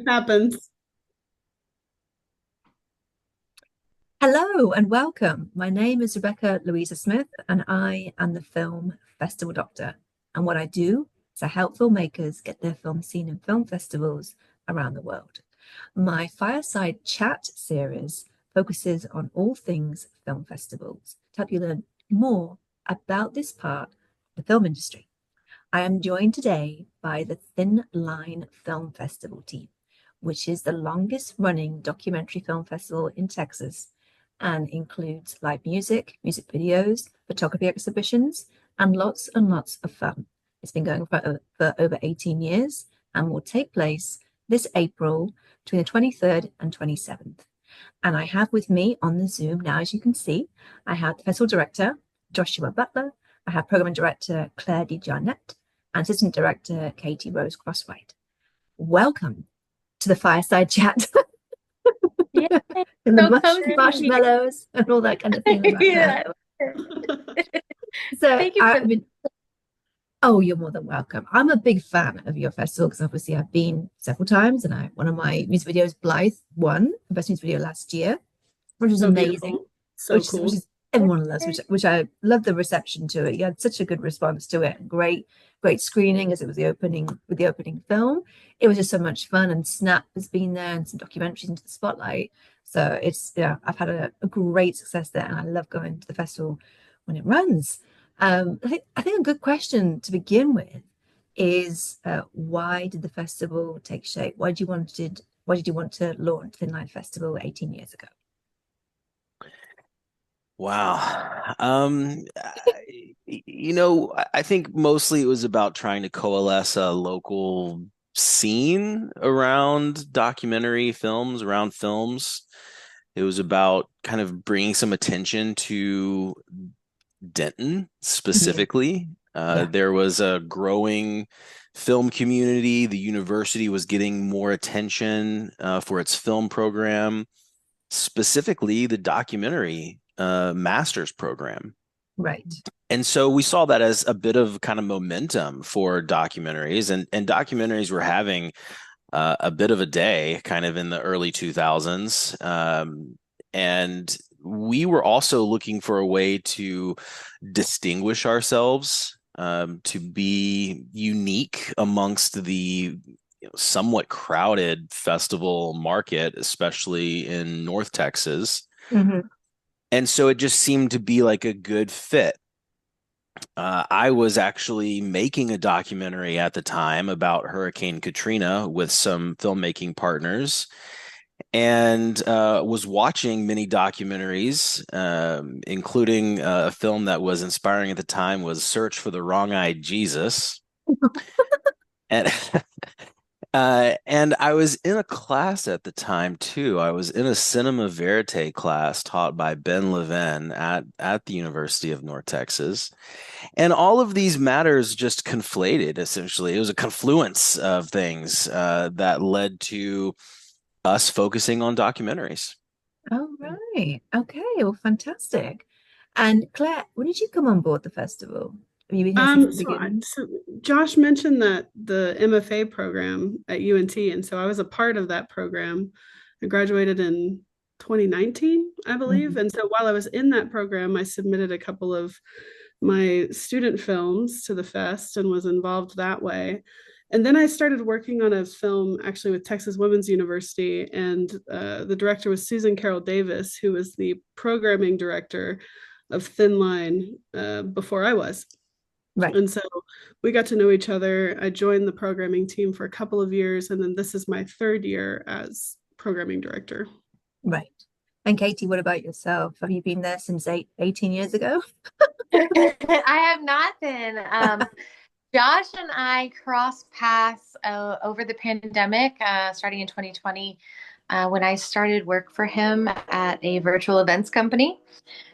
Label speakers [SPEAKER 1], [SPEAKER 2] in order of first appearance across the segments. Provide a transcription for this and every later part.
[SPEAKER 1] happens.
[SPEAKER 2] Hello and welcome. My name is Rebecca Louisa Smith, and I am the Film Festival Doctor. And what I do is I help filmmakers get their film seen in film festivals around the world. My Fireside Chat series focuses on all things film festivals to help you learn more about this part of the film industry. I am joined today by the Thin Line Film Festival team, which is the longest running documentary film festival in Texas and includes live music, music videos, photography exhibitions, and lots of fun. It's been going for over 18 years and will take place this April between the 23rd and 27th. And I have with me on the Zoom now, as you can see, I have the festival director, Joshua Butler. I have program director, Claire DeJarnette, and assistant director, Katie Rose Crosswhite. Welcome to the Fireside Chat.
[SPEAKER 1] Yeah,
[SPEAKER 2] And the
[SPEAKER 1] so cozy.
[SPEAKER 2] marshmallows and all that kind of thing in the background.
[SPEAKER 1] Yeah, I love it.
[SPEAKER 2] So
[SPEAKER 1] Thank you
[SPEAKER 2] I
[SPEAKER 1] for
[SPEAKER 2] mean, oh, you're more than welcome. I'm a big fan of your festival because obviously I've been several times, and I one of my music videos, Blythe, won the best music video last year, which was
[SPEAKER 1] so
[SPEAKER 2] amazing.
[SPEAKER 1] beautiful. So
[SPEAKER 2] Which is
[SPEAKER 1] cool.
[SPEAKER 2] everyone loves, which I love the reception to it. You had such a good response to it. Great screening as it was the opening with the opening film. It was just so much fun, and Snap has been there and some documentaries into the spotlight. So it's yeah, I've had a great success there, and I love going to the festival when it runs. I think a good question to begin with is why did the festival take shape? Why did you want to launch the Night Festival 18 years ago?
[SPEAKER 3] Wow. I think mostly it was about trying to coalesce a local scene around documentary films, around films. It was about kind of bringing some attention to Denton
[SPEAKER 2] Yeah,
[SPEAKER 3] specifically.
[SPEAKER 2] yeah,
[SPEAKER 3] There was a growing film community. The university was getting more attention for its film program, specifically the documentary master's program.
[SPEAKER 2] right.
[SPEAKER 3] And so we saw that as a bit of kind of momentum for documentaries, and documentaries were having a bit of a day kind of in the early 2000s. And we were also looking for a way to distinguish ourselves, to be unique amongst the somewhat crowded festival market, especially in North Texas.
[SPEAKER 2] Hmm.
[SPEAKER 3] And so it just seemed to be like a good fit. I was actually making a documentary at the time about Hurricane Katrina with some filmmaking partners, and was watching many documentaries, including a film that was inspiring at the time was Search for the Wrong-Eyed Jesus. And and I was in a class at the time too. I was in a cinema verite class taught by Ben Levin at the University of North Texas. And all of these matters just conflated, essentially. It was a confluence of things that led to us focusing on documentaries.
[SPEAKER 2] Oh, right. Okay. Well, fantastic. And Claire, when did you come on board the festival? Have you been here since the beginning?
[SPEAKER 1] So Josh mentioned that the MFA program at UNT, and so I was a part of that program. I graduated in 2019, I believe.
[SPEAKER 2] Mhm.
[SPEAKER 1] And so while I was in that program, I submitted a couple of my student films to the fest and was involved that way. And then I started working on a film actually with Texas Women's University, and the director was Susan Carroll Davis, who was the programming director of Thin Line before I was.
[SPEAKER 2] Right,
[SPEAKER 1] And so we got to know each other. I joined the programming team for a couple of years, and then this is my third year as programming director.
[SPEAKER 2] right. And Katie, what about yourself? Have you been there since 18 years ago?
[SPEAKER 4] I have not been. Josh and I crossed paths over the pandemic, starting in 2020, when I started work for him at a virtual events company.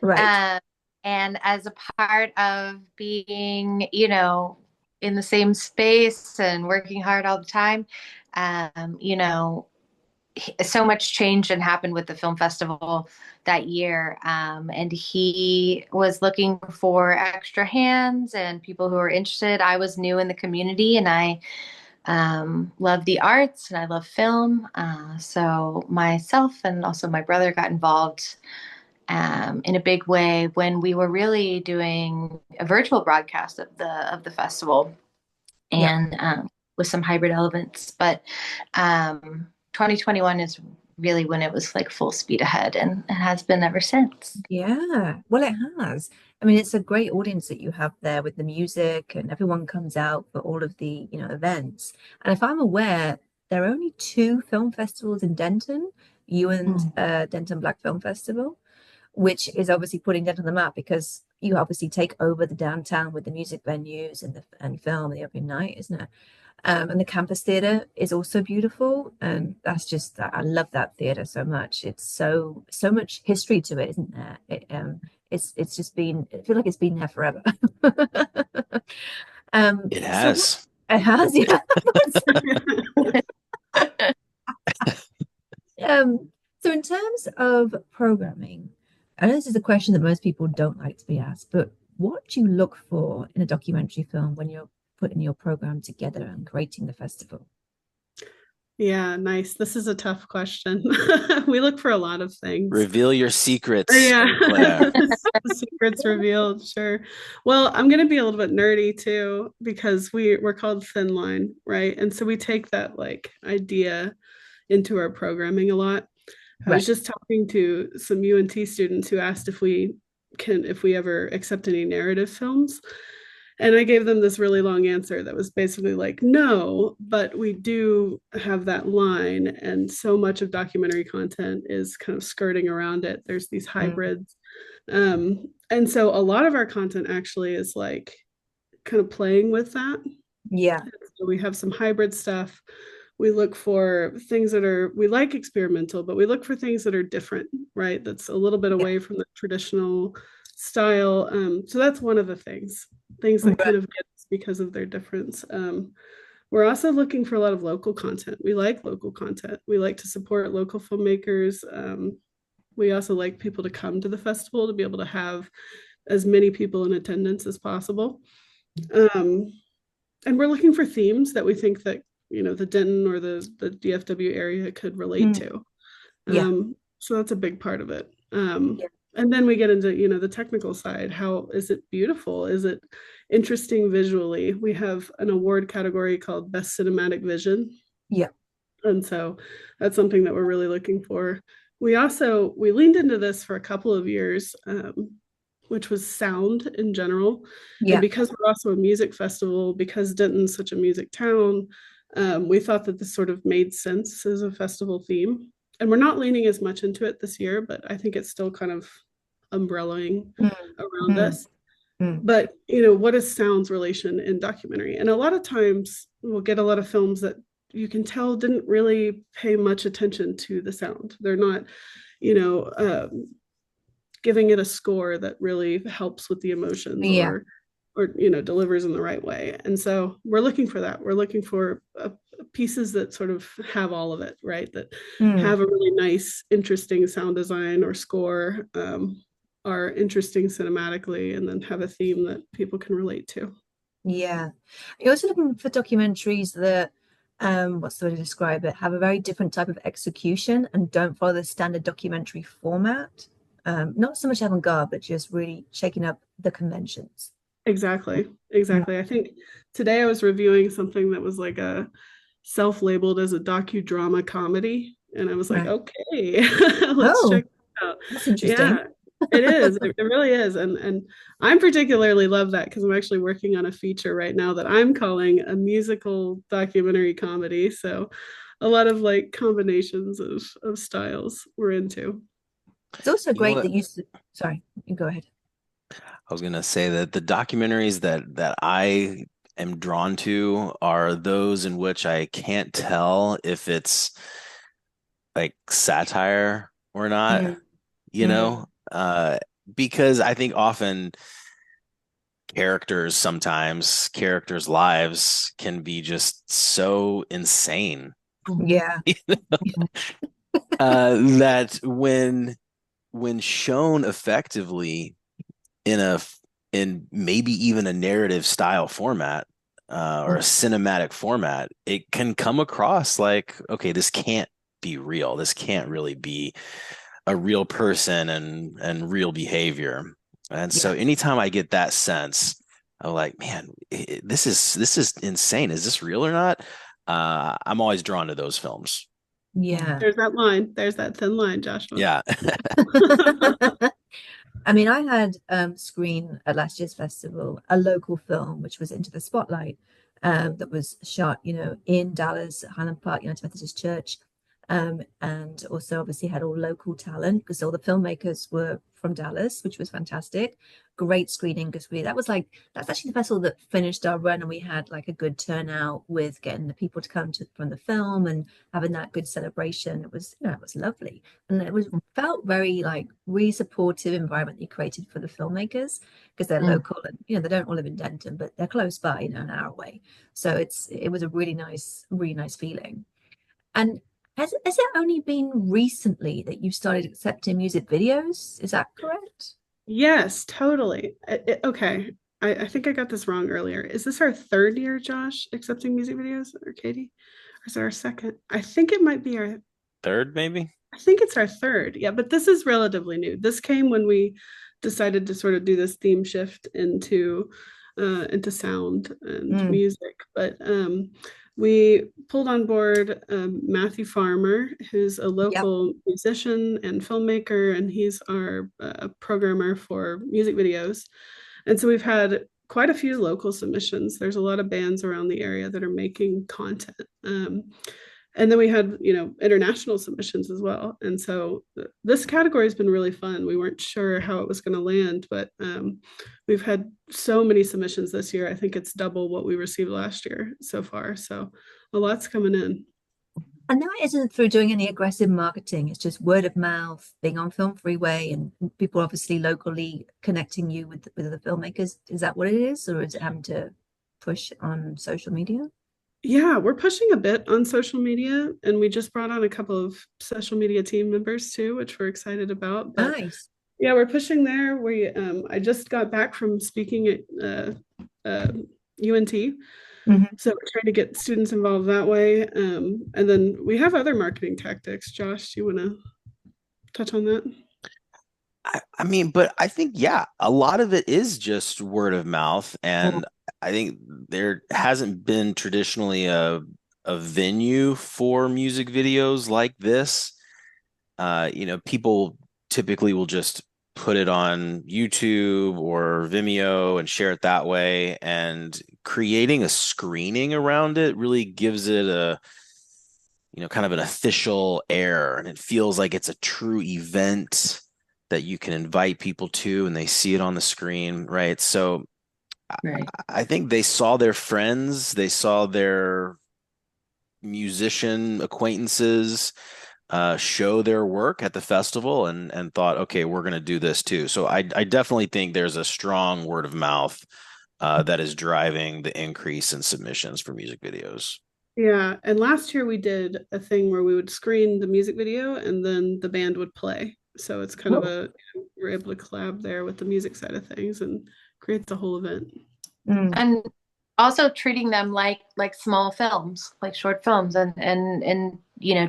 [SPEAKER 2] Right.
[SPEAKER 4] Um, and as a part of being, in the same space and working hard all the time, um, you know, so much change had happened with the film festival that year. And he was looking for extra hands and people who were interested. I was new in the community, and I love the arts and I love film. So myself and also my brother got involved in a big way when we were really doing a virtual broadcast of the festival
[SPEAKER 2] Yeah.
[SPEAKER 4] and with some hybrid elements. But 2021 is really when it was like full speed ahead, and it has been ever since.
[SPEAKER 2] Yeah, well, it has. I mean, it's a great audience that you have there with the music, and everyone comes out for all of the, events. And if I'm aware, there are only two film festivals in Denton, you and Denton Black Film Festival, which is obviously putting Denton on the map because you obviously take over the downtown with the music venues and the film and the opening night, isn't it? And the campus theater is also beautiful, and that's just I love that theater so much. It's so much history to it, isn't there? It's just been I feel like it's been there forever.
[SPEAKER 3] It
[SPEAKER 2] So
[SPEAKER 3] has.
[SPEAKER 2] it has, yeah. So in terms of programming, I know this is a question that most people don't like to be asked, but what do you look for in a documentary film when you're putting your program together and creating the festival?
[SPEAKER 1] Yeah, nice. This is a tough question. We look for a lot of things.
[SPEAKER 3] Reveal your secrets,
[SPEAKER 1] Yeah,
[SPEAKER 3] Claire.
[SPEAKER 1] the secrets revealed, sure. Well, I'm going to be a little bit nerdy too because we're called Thin Line, right? And so we take that like idea into our programming a lot. I was
[SPEAKER 2] Right.
[SPEAKER 1] just talking to some UNT students who asked if we ever accept any narrative films. And I gave them this really long answer that was basically like, no, but we do have that line. And so much of documentary content is kind of skirting around it. There's these hybrids. And so a lot of our content actually is like kind of playing with that.
[SPEAKER 2] Yeah.
[SPEAKER 1] So we have some hybrid stuff. We look for things that are, we like experimental, but we look for things that are different, right? That's a little bit
[SPEAKER 2] Yeah.
[SPEAKER 1] away from the traditional style. So that's one of the things that kind of get us because of their difference. We're also looking for a lot of local content. We like local content. We like to support local filmmakers. We also like people to come to the festival to be able to have as many people in attendance as possible. And we're looking for themes that we think that the Denton or the DFW area could relate to.
[SPEAKER 2] Yeah.
[SPEAKER 1] So that's a big part of it.
[SPEAKER 2] Yeah.
[SPEAKER 1] And then we get into the technical side. How is it beautiful? Is it interesting visually? We have an award category called Best Cinematic Vision.
[SPEAKER 2] Yeah.
[SPEAKER 1] And so that's something that we're really looking for. We leaned into this for a couple of years, which was sound in general.
[SPEAKER 2] Yeah.
[SPEAKER 1] And because we're also a music festival, because Denton's such a music town, we thought that this sort of made sense as a festival theme. And we're not leaning as much into it this year, but I think it's still kind of umbrellaing around us. But what is sound's relation in documentary? And a lot of times we'll get a lot of films that you can tell didn't really pay much attention to the sound. They're not, giving it a score that really helps with the emotions or delivers in the right way. And so we're looking for that. We're looking for pieces that sort of have all of it, right? That have a really nice, interesting sound design or score, are interesting cinematically, and then have a theme that people can relate to.
[SPEAKER 2] Yeah. You're also looking for documentaries that, what's the way to describe it, have a very different type of execution and don't follow the standard documentary format. Not so much avant-garde, but just really shaking up the conventions.
[SPEAKER 1] Exactly. I think today I was reviewing something that was like a self-labeled as a docudrama comedy, and I was like, okay, let's check it out.
[SPEAKER 2] That's interesting.
[SPEAKER 1] Yeah, it is. It really is. And I particularly love that because I'm actually working on a feature right now that I'm calling a musical documentary comedy. So a lot of like combinations of styles we're into.
[SPEAKER 2] It's also great that sorry, you go ahead.
[SPEAKER 3] I was gonna say that the documentaries that I am drawn to are those in which I can't tell if it's like satire or not, because I think often characters' lives can be just so insane.
[SPEAKER 2] Yeah.
[SPEAKER 3] That when shown effectively in maybe even a narrative style format, or a cinematic format, it can come across like, okay, this can't be real. This can't really be a real person and real behavior. And so
[SPEAKER 2] Yeah.
[SPEAKER 3] anytime I get that sense, I'm like, man, this is insane. Is this real or not? I'm always drawn to those films.
[SPEAKER 2] Yeah.
[SPEAKER 1] There's that line. There's that thin line, Joshua.
[SPEAKER 3] Yeah.
[SPEAKER 2] I mean, I had screen at last year's festival a local film which was Into the Spotlight, that was shot, in Dallas at Highland Park United Methodist Church, and also obviously had all local talent because all the filmmakers were from Dallas, which was fantastic. Great screening because that's actually the festival that finished our run, and we had like a good turnout with getting the people to come to from the film and having that good celebration. It was lovely, and felt very like really supportive environment you created for the filmmakers because they're local and they don't all live in Denton, but they're close by, an hour away. So it was a really nice feeling. And has it only been recently that you started accepting music videos? Is that correct?
[SPEAKER 1] Yes, totally. Okay. I think I got this wrong earlier. Is this our third year, Josh, accepting music videos, or Katie? Or is it our second? I think it might be our
[SPEAKER 3] Third, maybe?
[SPEAKER 1] I think it's our third. Yeah, but this is relatively new. This came when we decided to sort of do this theme shift into sound and
[SPEAKER 2] Mm,
[SPEAKER 1] music. But we pulled on board Matthew Farmer, who's a
[SPEAKER 2] yep.
[SPEAKER 1] local musician and filmmaker, and he's our programmer for music videos. And so we've had quite a few local submissions. There's a lot of bands around the area that are making content. And then we had, international submissions as well. And so this category has been really fun. We weren't sure how it was going to land, but we've had so many submissions this year. I think it's double what we received last year so far. So a lot's coming in.
[SPEAKER 2] And that isn't through doing any aggressive marketing. It's just word of mouth, being on Film Freeway, and people obviously locally connecting you with the filmmakers. Is that what it is, or is it having to push on social media?
[SPEAKER 1] Yeah, we're pushing a bit on social media, and we just brought on a couple of social media team members too, which we're excited about. But
[SPEAKER 2] Nice.
[SPEAKER 1] yeah, we're pushing there. I just got back from speaking at UNT,
[SPEAKER 2] Mhm.
[SPEAKER 1] so we're trying to get students involved that way. And then we have other marketing tactics. Josh, do you want to touch on that?
[SPEAKER 3] I mean, but I think, yeah, a lot of it is just word of mouth.
[SPEAKER 2] Mm.
[SPEAKER 3] And I think there hasn't been traditionally a venue for music videos like this. People typically will just put it on YouTube or Vimeo and share it that way. And creating a screening around it really gives it kind of an official air, and it feels like it's a true event that you can invite people to and they see it on the screen, right? So
[SPEAKER 2] Right.
[SPEAKER 3] I think they saw their friends, they saw their musician acquaintances show their work at the festival and thought, okay, we're going to do this too. So I definitely think there's a strong word of mouth that is driving the increase in submissions for music videos.
[SPEAKER 1] Yeah, and last year we did a thing where we would screen the music video and then the band would play. So it's kind of
[SPEAKER 2] Cool.
[SPEAKER 1] we're able to collab there with the music side of things and create the whole event.
[SPEAKER 2] Mm.
[SPEAKER 4] And also treating them like small films, like short films, and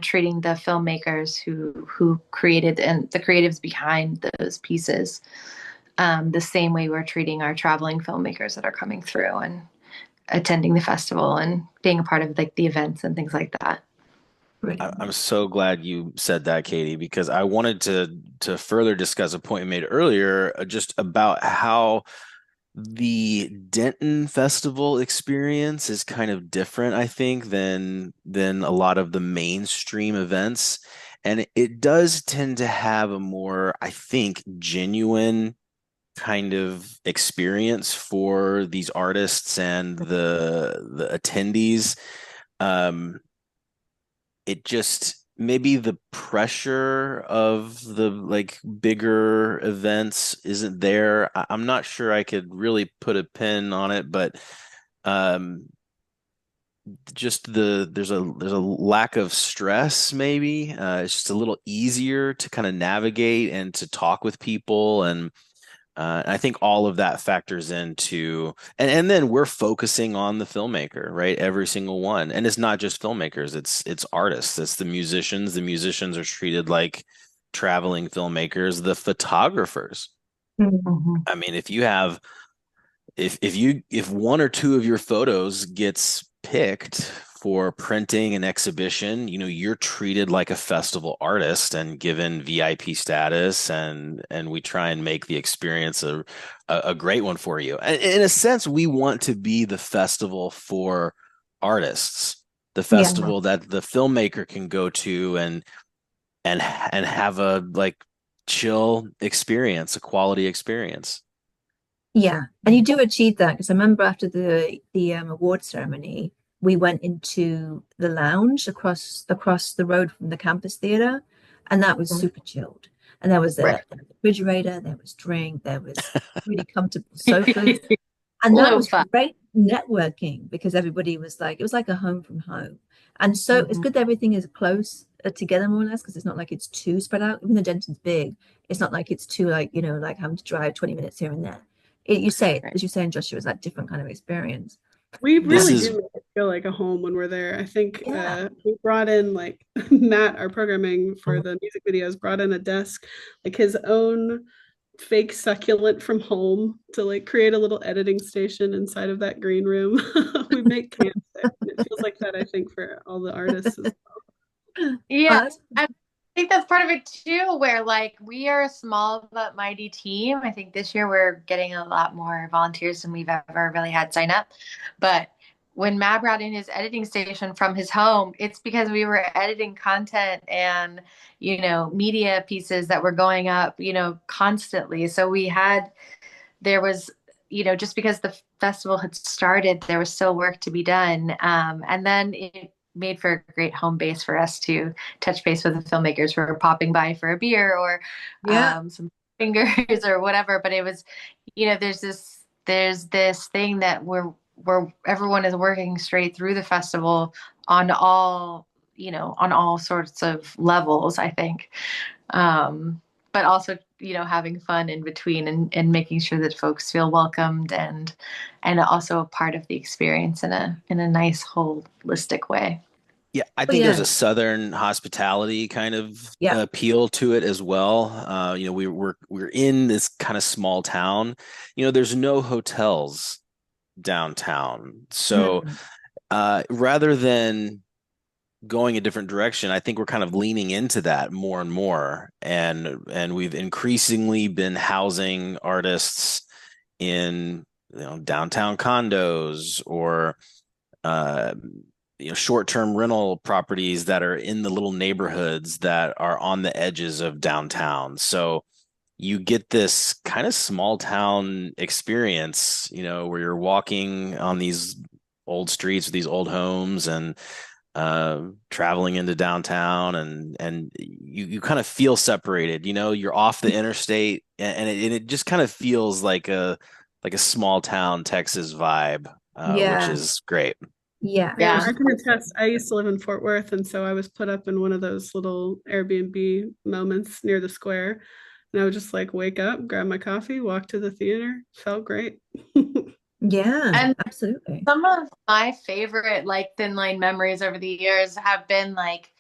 [SPEAKER 4] treating the filmmakers who created and the creatives behind those pieces the same way we're treating our traveling filmmakers that are coming through and attending the festival and being a part of like the events and things like that.
[SPEAKER 2] Brilliant.
[SPEAKER 3] I'm so glad you said that, Katie, because I wanted to further discuss a point you made earlier, just about how the Denton Festival experience is kind of different, I think, than a lot of the mainstream events. And it does tend to have a more, I think, genuine kind of experience for these artists and the attendees. Um, it just maybe the pressure of the like bigger events isn't there. I'm not sure I could really put a pin on it, but um just there's a lack of stress maybe. It's just a little easier to kind of navigate and to talk with people, and I think all of that factors into, and then we're focusing on the filmmaker, right? Every single one, and it's not just filmmakers; it's artists, it's the musicians. The musicians are treated like traveling filmmakers. The photographers.
[SPEAKER 2] Mhm.
[SPEAKER 3] I mean, if you have if one or two of your photos gets picked for printing and exhibition, you're treated like a festival artist and given VIP status, and we try and make the experience a great one for you. And in a sense, we want to be the festival for artists, the
[SPEAKER 2] Yeah.
[SPEAKER 3] festival that the filmmaker can go to and have a like chill experience, a quality experience.
[SPEAKER 2] Yeah, and you do achieve that because I remember after the award ceremony, we went into the lounge across the road from the campus theater, and that was super chilled. And there was
[SPEAKER 4] Right.
[SPEAKER 2] a refrigerator, there was drink, there was really comfortable sofas, and that
[SPEAKER 4] Low
[SPEAKER 2] was
[SPEAKER 4] fi.
[SPEAKER 2] great networking because everybody was like, it was like a home from home. And so it's
[SPEAKER 4] Mhm.
[SPEAKER 2] good that everything is close together more or less because it's not like it's too spread out. Even though Denton's big, it's not like it's too like, like having to drive 20 minutes here and there. You say,
[SPEAKER 4] Right.
[SPEAKER 2] as you say in Joshua, it's like different kind of experience.
[SPEAKER 1] We
[SPEAKER 3] This
[SPEAKER 1] really
[SPEAKER 2] Um,
[SPEAKER 1] do
[SPEAKER 3] is
[SPEAKER 1] make it feel like a home when we're there. I think
[SPEAKER 2] yeah,
[SPEAKER 1] we brought in like Matt, our programming for the music videos, brought in a desk, like his own fake succulent from home to like create a little editing station inside of that green room. We make camp there, and it feels like that, I think, for all the artists.
[SPEAKER 4] Yeah,
[SPEAKER 2] that's,
[SPEAKER 4] I think that's part of it too, where like we are a small but mighty team. I think this year we're getting a lot more volunteers than we've ever really had sign up. But when Matt brought in his editing station from his home, it's because we were editing content and, media pieces that were going up, constantly. So there was, just because the festival had started, there was still work to be done. And then it made for a great home base for us to touch base with the filmmakers who were popping by for a beer or
[SPEAKER 2] yeah,
[SPEAKER 4] some fingers or whatever. But it was, there's this thing that where everyone is working straight through the festival on all sorts of levels, I think. But also, having fun in between and making sure that folks feel welcomed and also a part of the experience in a nice holistic way.
[SPEAKER 3] Yeah, I
[SPEAKER 2] oh
[SPEAKER 3] think there's
[SPEAKER 2] yeah,
[SPEAKER 3] a Southern hospitality kind of
[SPEAKER 2] yeah,
[SPEAKER 3] appeal to it as well. We're in this kind of small town. There's no hotels downtown, so
[SPEAKER 2] mm,
[SPEAKER 3] rather than going a different direction, I think we're kind of leaning into that more and more, and we've increasingly been housing artists in downtown condos or uh, short-term rental properties that are in the little neighborhoods that are on the edges of downtown. So you get this kind of small town experience, where you're walking on these old streets with these old homes and traveling into downtown, and you kind of feel separated. You're off the interstate, and it just kind of feels like a small town Texas vibe, which
[SPEAKER 2] yeah,
[SPEAKER 3] is great.
[SPEAKER 2] yeah,
[SPEAKER 1] Yeah,
[SPEAKER 4] Yeah.
[SPEAKER 1] I can attest. I used to live in Fort Worth, and so I was put up in one of those little Airbnb moments near the square. And I would just like wake up, grab my coffee, walk to the theater. Felt great.
[SPEAKER 2] yeah,
[SPEAKER 4] And
[SPEAKER 2] absolutely.
[SPEAKER 4] some of my favorite like thin line memories over the years have been like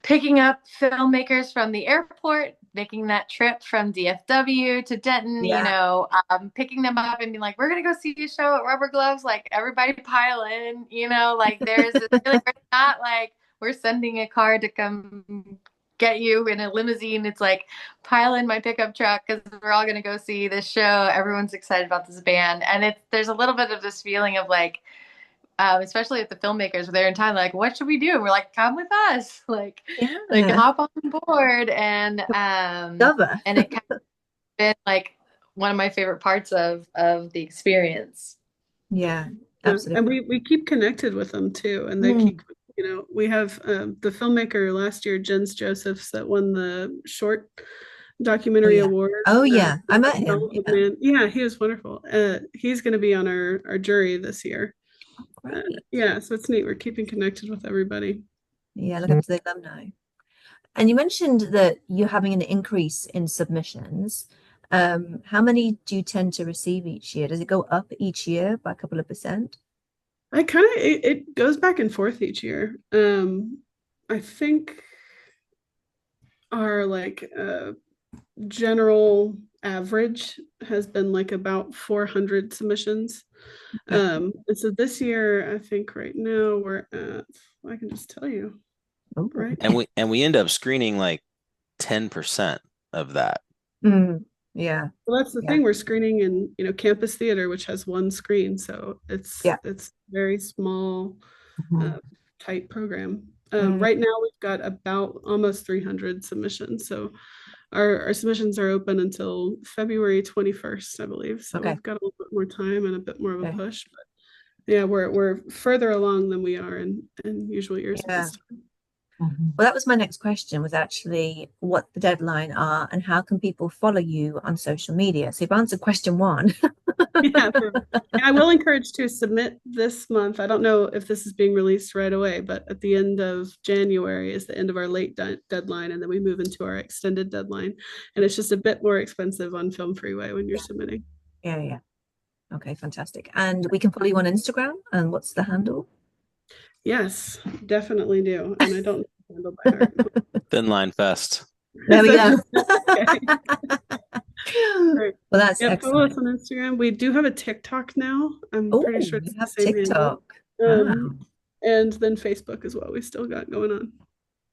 [SPEAKER 4] picking up filmmakers from the airport, making that trip from DFW to Denton,
[SPEAKER 2] Yeah,
[SPEAKER 4] picking them up and being like, we're going to go see a show at Rubber Gloves. Like, everybody pile in, like there's this feeling where it's not like we're sending a car to come get you in a limousine. It's like, pile in my pickup truck because we're all going to go see this show. Everyone's excited about this band. And there's a little bit of this feeling of like, especially if the filmmakers were there in time, like, what should we do? And we're like, come with us, like
[SPEAKER 2] yeah,
[SPEAKER 4] hop on board, and it kind of been like one of my favorite parts of the experience.
[SPEAKER 2] yeah,
[SPEAKER 1] Yeah, and
[SPEAKER 2] absolutely.
[SPEAKER 1] we keep connected with them too, and they
[SPEAKER 2] Mm,
[SPEAKER 1] keep, we have the filmmaker last year, Jens Josephs, that won the short
[SPEAKER 2] oh
[SPEAKER 1] documentary
[SPEAKER 2] yeah,
[SPEAKER 1] award.
[SPEAKER 2] oh yeah, I met him.
[SPEAKER 1] Development
[SPEAKER 2] Yeah,
[SPEAKER 1] Man. Yeah, he was wonderful. He's going to be on our jury this year.
[SPEAKER 2] great.
[SPEAKER 1] Yeah, so it's neat. We're keeping connected with everybody.
[SPEAKER 2] Yeah, look up to the alumni. And you mentioned that you're having an increase in submissions. How many do you tend to receive each year? Does it go up each year by a couple of percent?
[SPEAKER 1] I kind of it goes back and forth each year. I think our like general average has been like about 400 submissions. And so this year, I think right now we're at, I can just tell you,
[SPEAKER 2] Oh.
[SPEAKER 1] right?
[SPEAKER 3] And we end up screening like 10% of that.
[SPEAKER 2] Yeah.
[SPEAKER 1] Well, that's the
[SPEAKER 2] Yeah.
[SPEAKER 1] thing. We're screening in, campus theater, which has one screen, so
[SPEAKER 2] Yeah.
[SPEAKER 1] it's very small, tight program.
[SPEAKER 2] Mm.
[SPEAKER 1] Right now, we've got about almost 300 submissions. So our submissions are open until February 21st, I believe. So
[SPEAKER 2] Okay.
[SPEAKER 1] we've got a little bit more time and a bit more of a
[SPEAKER 2] Okay.
[SPEAKER 1] push. But yeah, we're further along than we are in usual years at
[SPEAKER 2] Yeah.
[SPEAKER 1] this time.
[SPEAKER 2] Well, that was my next question, was actually what the deadline are and how can people follow you on social media? So you've answered question one.
[SPEAKER 1] Yeah, I will encourage to submit this month. I don't know if this is being released right away, but at the end of January is the end of our late deadline, and then we move into our extended deadline. And it's just a bit more expensive on Film Freeway when you're submitting.
[SPEAKER 2] Yeah. Okay, fantastic. And we can follow you on Instagram. And what's the handle?
[SPEAKER 1] Yes, definitely do. And I don't know the handle by heart.
[SPEAKER 3] Thin Line Fest.
[SPEAKER 2] There we go.
[SPEAKER 1] Okay. Right.
[SPEAKER 2] Well, that's
[SPEAKER 1] Yeah, follow us
[SPEAKER 2] excellent.
[SPEAKER 1] on Instagram. We do have a TikTok now. I'm
[SPEAKER 2] Oh,
[SPEAKER 1] pretty sure
[SPEAKER 2] we
[SPEAKER 1] it's the
[SPEAKER 2] have
[SPEAKER 1] same handle.
[SPEAKER 2] TikTok. Wow.
[SPEAKER 1] And then Facebook as well. We still got going on.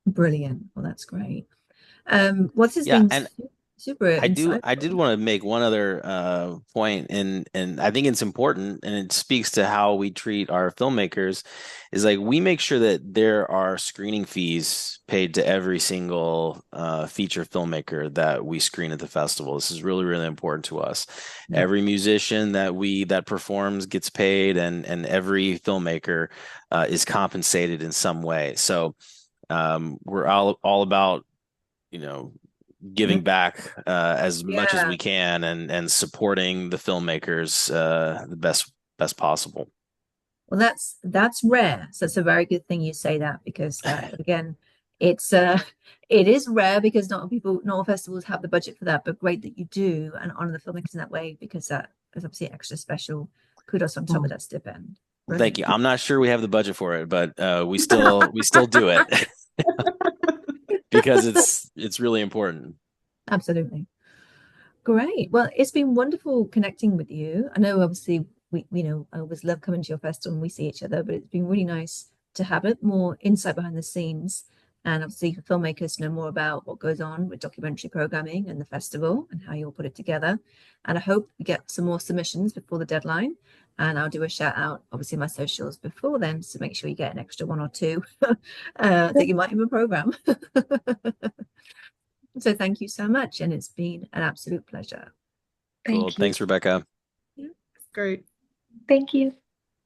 [SPEAKER 2] Brilliant. Well, that's great. What has
[SPEAKER 3] Yeah,
[SPEAKER 2] been
[SPEAKER 3] and
[SPEAKER 2] super
[SPEAKER 3] I did
[SPEAKER 2] insightful.
[SPEAKER 3] want to make one other point, and I think it's important, and it speaks to how we treat our filmmakers, is like we make sure that there are screening fees paid to every single feature filmmaker that we screen at the festival. This is really, really important to us.
[SPEAKER 2] Yeah.
[SPEAKER 3] Every musician that performs gets paid, and every filmmaker is compensated in some way. So we're all about, giving back as much as we can, and supporting the filmmakers the best possible.
[SPEAKER 2] Well, that's rare. So it's a very good thing you say that, because again, it is rare because not all festivals have the budget for that, but great that you do and honor the filmmakers in that way, because that is obviously extra special kudos on top of that stipend. Brilliant.
[SPEAKER 3] Thank you. I'm not sure we have the budget for it, but we still do it because it's really important.
[SPEAKER 2] Absolutely. Great. Well, it's been wonderful connecting with you. I know obviously I always love coming to your festival and we see each other, but it's been really nice to have a bit more insight behind the scenes, and obviously for filmmakers to know more about what goes on with documentary programming and the festival and how you all put it together. And I hope we get some more submissions before the deadline. And I'll do a shout out, obviously, my socials before then, so make sure you get an extra one or two that you might even program. So thank you so much, and it's been an absolute pleasure.
[SPEAKER 3] Cool. Thanks, Rebekah.
[SPEAKER 1] Great.
[SPEAKER 4] Thank you.